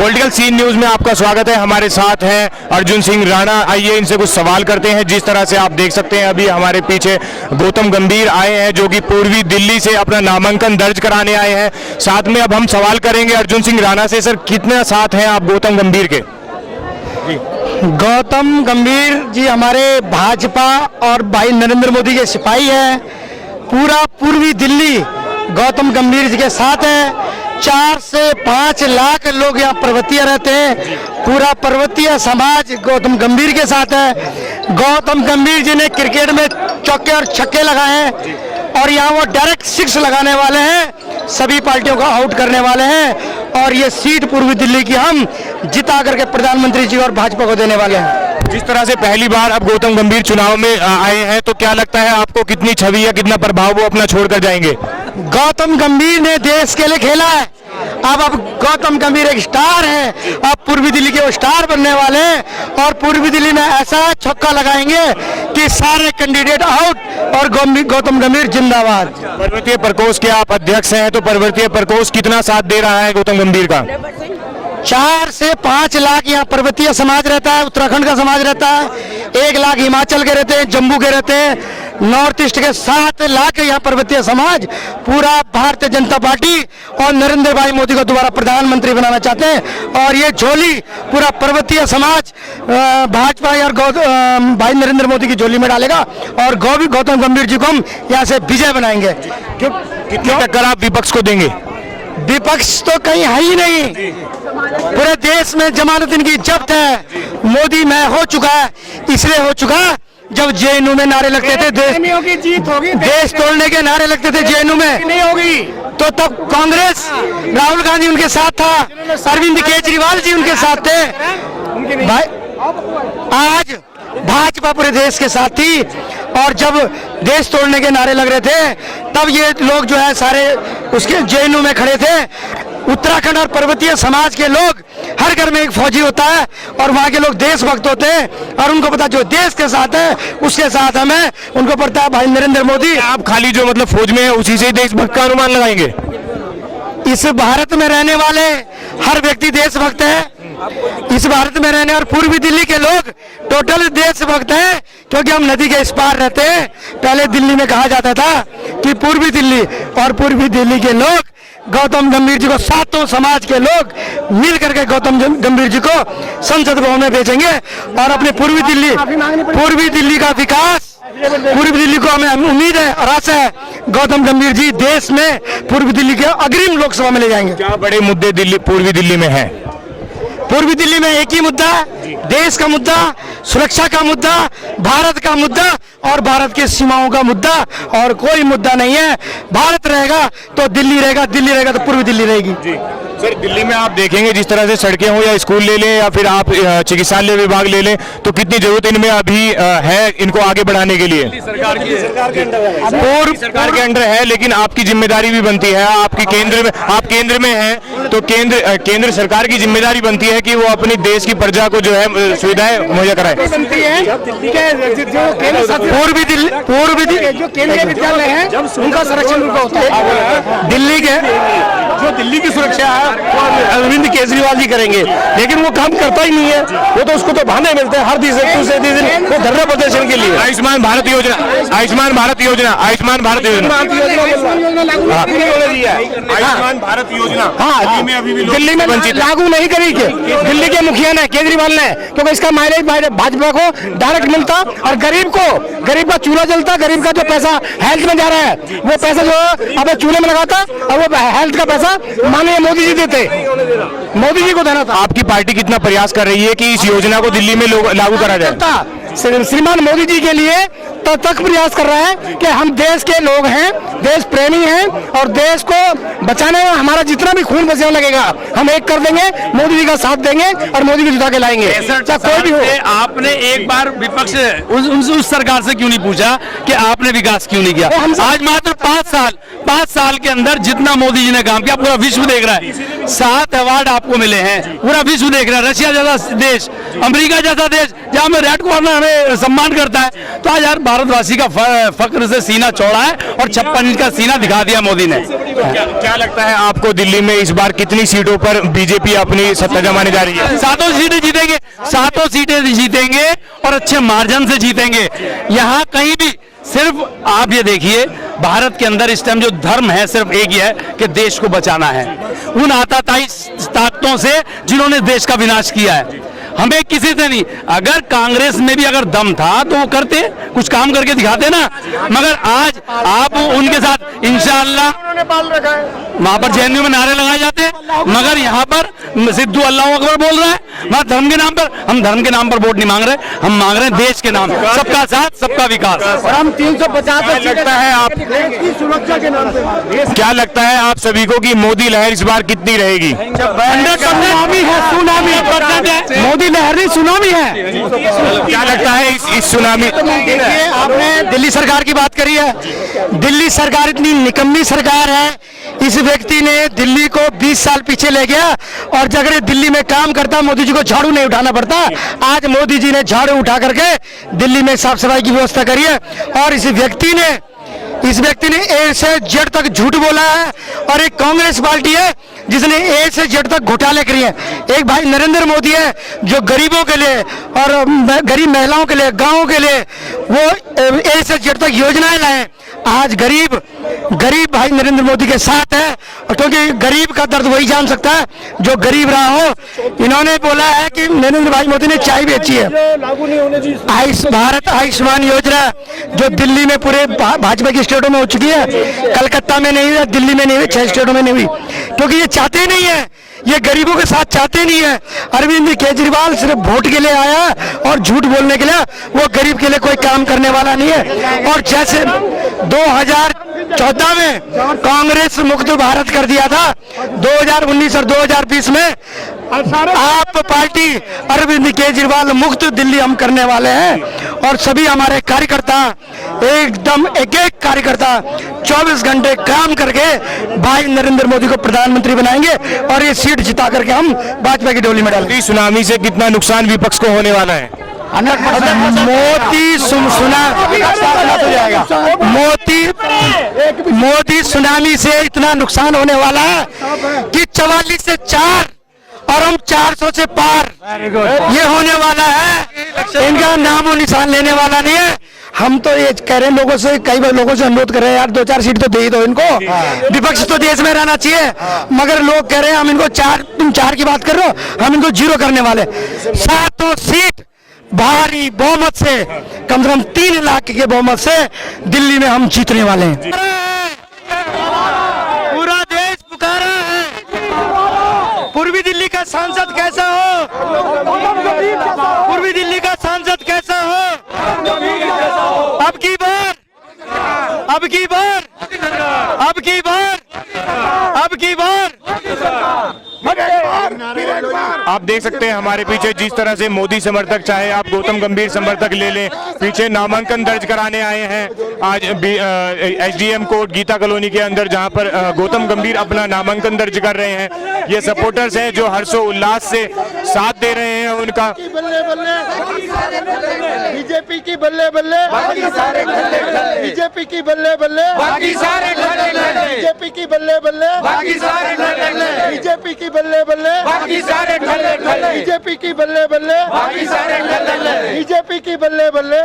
Political scene news में आपका स्वागत है। हमारे साथ हैं अर्जुन सिंह राणा। आइए इनसे कुछ सवाल करते हैं। जिस तरह से आप देख सकते हैं अभी हमारे पीछे गौतम गंभीर आए हैं जो कि पूर्वी दिल्ली से अपना नामांकन दर्ज कराने आए हैं। साथ में अब हम सवाल करेंगे अर्जुन सिंह राणा से। सर, कितना साथ हैं आप गौतम गंभीर के? गौतम गंभीर जी हमारे भाजपा और भाई नरेंद्र मोदी के सिपाही हैं। पूरा पूर्वी दिल्ली गौतम गंभीर जी के साथ है। 4 से 5 लाख लोग यहाँ पर्वतीय रहते हैं। पूरा पर्वतीय समाज गौतम गंभीर के साथ है। गौतम गंभीर जी ने क्रिकेट में चौके और छक्के लगाए हैं और यहाँ वो डायरेक्ट 6 लगाने वाले हैं, सभी पार्टियों को आउट करने वाले हैं। और ये सीट पूर्वी दिल्ली की हम जिता करके प्रधानमंत्री जी और भाजपा को देने वाले हैं। जिस तरह से पहली बार अब गौतम गंभीर चुनाव में आए हैं, तो क्या लगता है आपको कितनी छवि या कितना प्रभाव वो अपना छोड़कर जाएंगे? गौतम गंभीर ने देश के लिए खेला है। अब गौतम गंभीर एक स्टार है। अब पूर्वी दिल्ली के वो स्टार बनने वाले हैं और पूर्वी दिल्ली में ऐसा छक्का लगाएंगे कि सारे कैंडिडेट आउट और गौतम गंभीर जिंदाबाद। पर्वतीय प्रकोष्ठ के आप अध्यक्ष हैं, तो पर्वतीय प्रकोष्ठ कितना साथ दे रहा है गौतम गंभीर का? 4 से 5 लाख यहाँ पर्वतीय समाज रहता है, उत्तराखंड का समाज रहता है। 1 लाख हिमाचल के रहते हैं, जम्मू के रहते हैं। नॉर्थ ईस्ट के 7 लाख यहाँ पर्वतीय समाज पूरा भारतीय जनता पार्टी और नरेंद्र भाई मोदी को दोबारा प्रधानमंत्री बनाना चाहते हैं। और ये झोली पूरा पर्वतीय समाज भाजपा और भाई नरेंद्र मोदी की झोली में डालेगा और गौतम गंभीर जी को हम यहाँ से विजय बनाएंगे। कितनी टक्कर आप विपक्ष को देंगे? विपक्ष तो कहीं है ही नहीं। पूरे देश में जमानत इनकी जब्त है। मोदी मैं हो चुका है, इसलिए हो चुका जब जेएनयू में नारे लगते थे, देश तोड़ने के नारे लगते थे जेएनयू में, नहीं होगी तो तब कांग्रेस, राहुल गांधी उनके साथ था, अरविंद केजरीवाल जी उनके साथ थे। भाई आज भाजपा पूरे देश के साथ थी और जब देश तोड़ने के नारे लग रहे थे तब ये लोग जो है सारे उसके जेएनयू में खड़े थे। उत्तराखंड और पर्वतीय समाज के लोग, हर घर में एक फौजी होता है और वहाँ के लोग देशभक्त होते हैं और उनको पता जो देश के साथ है उसके साथ हमें, उनको पता है भाई नरेंद्र मोदी। आप खाली जो मतलब फौज में है उसी से देशभक्त का अनुमान लगाएंगे? इस भारत में रहने वाले हर व्यक्ति देशभक्त है। इस भारत में रहने और पूर्वी दिल्ली के लोग टोटल देशभक्त हैं क्योंकि हम नदी के इस पार रहते हैं। पहले दिल्ली में कहा जाता था कि पूर्वी दिल्ली, और पूर्वी दिल्ली के लोग गौतम गंभीर जी को, 7 समाज के लोग मिल करके गौतम गंभीर जी को संसद भवन में भेजेंगे और अपने पूर्वी दिल्ली का विकास, पूर्वी दिल्ली को हमें उम्मीद है और आशा है गौतम गंभीर जी देश में पूर्वी दिल्ली के अग्रिम लोकसभा में ले जाएंगे। क्या बड़े मुद्दे पूर्वी दिल्ली में हैं? पूर्वी दिल्ली में एक ही मुद्दा, देश का मुद्दा, सुरक्षा का मुद्दा, भारत का मुद्दा और भारत की सीमाओं का मुद्दा, और कोई मुद्दा नहीं है। भारत रहेगा तो दिल्ली रहेगा, दिल्ली रहेगा तो पूर्वी दिल्ली रहेगी। सर, दिल्ली में आप देखेंगे जिस तरह से सड़कें हो या स्कूल ले लें या फिर आप चिकित्सालय विभाग ले लें, तो कितनी जरूरत इनमें अभी है इनको आगे बढ़ाने के लिए? सरकार के अंडर है, लेकिन आपकी जिम्मेदारी भी बनती है। आपकी आप केंद्र में हैं तो केंद्र सरकार की जिम्मेदारी बनती है कि वो अपनी देश की प्रजा को जो है सुविधाएं मुहैया कराए। पूर्वी दिल्ली जो केंद्रीय विद्यालय है उनका संरक्षण उनका होता है। दिल्ली के जो दिल्ली की सुरक्षा है अरविंद केजरीवाल जी करेंगे, लेकिन वो काम करता ही नहीं है। वो तो उसको तो बहाने मिलते हैं हर दूसरे दिन वो धरना प्रदर्शन के लिए। आयुष्मान भारत योजना, आयुष्मान भारत योजना, आयुष्मान भारत योजना, आयुष्मान भारत योजना हाँ दिल्ली में लागू नहीं करी के दिल्ली के मुखिया ने, केजरीवाल ने, क्योंकि इसका माइलेज भाजपा को डायरेक्ट मिलता और गरीब का चूल्हा जलता। गरीब का जो पैसा हेल्थ में जा रहा है वो पैसा जो अब चूल्हे में लगाता और वो हेल्थ का पैसा माननीय मोदी जी देते, मोदी जी को देना था। आपकी पार्टी कितना प्रयास कर रही है कि इस योजना को दिल्ली में लागू करा जाए? श्रीमान मोदी जी के लिए तक प्रयास कर रहा है कि हम देश के लोग हैं, देश प्रेमी हैं और देश को बचाने में हमारा जितना भी खून पसीना लगेगा हम एक कर देंगे, मोदी जी का साथ देंगे और मोदी को जिता के लाएंगे। कोई भी हो। आपने एक बार विपक्ष उस सरकार से क्यों नहीं पूछा कि आपने विकास क्यों नहीं किया? आज मात्र 5 साल के अंदर जितना मोदी जी ने काम किया पूरा विश्व देख रहा है। 7 अवार्ड आपको मिले हैं, पूरा विश्व देख रहा है। रशिया जैसा देश, अमेरिका जैसा देश जहाँ में रेड कॉर्नर हमें सम्मान करता है, तो आज यार भारतवासी का फक्र से सीना चौड़ा है और 56 इंच का सीना दिखा दिया मोदी ने। क्या लगता है आपको दिल्ली में इस बार कितनी सीटों पर बीजेपी अपनी सत्ता जमाने जा रही है? 7 सीटें जीतेंगे, 7 सीटें जीतेंगे और अच्छे मार्जिन से जीतेंगे। यहाँ कहीं भी सिर्फ आप ये देखिए, भारत के अंदर इस टाइम जो धर्म है सिर्फ एक ही है कि देश को बचाना है उन आताताई ताकतों से जिन्होंने देश का विनाश किया है। हमें किसी से नहीं, अगर कांग्रेस में भी अगर दम था तो वो करते, कुछ काम करके दिखाते ना, मगर आज आप उनके साथ इंशाअल्लाह वहां पर जेएनयू में नारे लगाए जाते हैं, मगर यहाँ पर सिद्धू अल्लाह अकबर बोल रहा है। वहां धर्म के नाम पर, हम धर्म के नाम पर वोट नहीं मांग रहे, हम मांग रहे हैं देश के नाम, सबका साथ सबका विकास। और हम 350 लगता है आप की सुरक्षा के नाम पे, क्या लगता है आप सभी को कि मोदी लहर इस बार कितनी रहेगी? सुनामी है, सुनामी मोदी लहर नहीं, सुनामी है। क्या लगता है इस सुनामी? देखिए, आपने दिल्ली सरकार की बात करी है, दिल्ली सरकार इतनी निकम्मी सरकार है, इस व्यक्ति ने दिल्ली को 20 साल पीछे ले गया और अगर दिल्ली में काम करता मोदी जी को झाड़ू नहीं उठाना पड़ता। आज मोदी जी ने झाड़ू उठा करके दिल्ली में साफ सफाई की व्यवस्था करी है और इस व्यक्ति ने ए से जेड तक झूठ बोला है और एक कांग्रेस पार्टी है जिसने ए से जेड तक घोटाले किए हैं। एक भाई नरेंद्र मोदी है जो गरीबों के लिए और गरीब महिलाओं के लिए, गांवों के लिए वो ए से जेड तक योजनाएं लाए। आज गरीब भाई नरेंद्र मोदी के साथ है और क्योंकि गरीब का दर्द वही जान सकता है जो गरीब रहा हो। इन्होंने बोला है कि नरेंद्र भाई मोदी ने चाय बेची है। भारत आयुष्मान योजना जो दिल्ली में पूरे भाजपा की स्टेटों में हो चुकी है, कलकत्ता में नहीं हुई, दिल्ली में नहीं हुई, 6 स्टेटों में नहीं हुई, क्योंकि ये चाहते नहीं है, ये गरीबों के साथ चाहते नहीं है। अरविंद केजरीवाल सिर्फ वोट के लिए आया और झूठ बोलने के लिए, वो गरीब के लिए कोई काम करने वाला नहीं है। और जैसे 2014 में कांग्रेस मुक्त भारत कर दिया था, 2019 और 2020 में आप पार्टी अरविंद केजरीवाल मुक्त दिल्ली हम करने वाले हैं। और सभी हमारे कार्यकर्ता एकदम एक कार्यकर्ता 24 घंटे काम करके भाई नरेंद्र मोदी को प्रधानमंत्री बनाएंगे और ये सीट जिता करके हम भाजपा की डोली में डालेंगे। सुनामी से कितना नुकसान विपक्ष को होने वाला है? मोदी सुनामी से इतना नुकसान होने वाला है कि 44 से 4 और हम 400 से पार ये होने वाला है। इनका नाम और निशान लेने वाला नहीं है। हम तो ये कह रहे हैं लोगों से, कई बार लोगों से अनुरोध कर रहे हैं यार 2-4 सीट तो दे ही दो इनको, विपक्ष तो देश में रहना चाहिए, मगर लोग कह रहे हैं हम इनको 4, तुम 4 की बात कर रहे हो, हम इनको 0 करने वाले। 7 सीट भारी बहुमत से, कम से कम 3 लाख के बहुमत से दिल्ली में हम जीतने वाले हैं। पूरा देश पुकारा है, पूर्वी दिल्ली का सांसद कैसा हो, पूर्वी दिल्ली का सांसद कैसा हो, अब की बार, अब की बार, अब की बार, अब की बार। आप देख सकते हैं हमारे पीछे जिस तरह से मोदी समर्थक, चाहे आप गौतम गंभीर समर्थक ले लें, पीछे नामांकन दर्ज कराने आए हैं आज एसडीएम कोर्ट गीता कॉलोनी के अंदर, जहां पर गौतम गंभीर अपना नामांकन दर्ज कर रहे हैं। ये सपोर्टर्स हैं जो हर्षोल्लास से साथ दे रहे हैं उनका। बीजेपी की बल्ले बल्ले, बीजेपी की बल्ले बल्ले, बीजेपी की बल्ले बल्ले, बीजेपी की बल्ले बल्ले, बीजेपी की बल्ले बल्ले, बीजेपी की बल्ले बल्ले।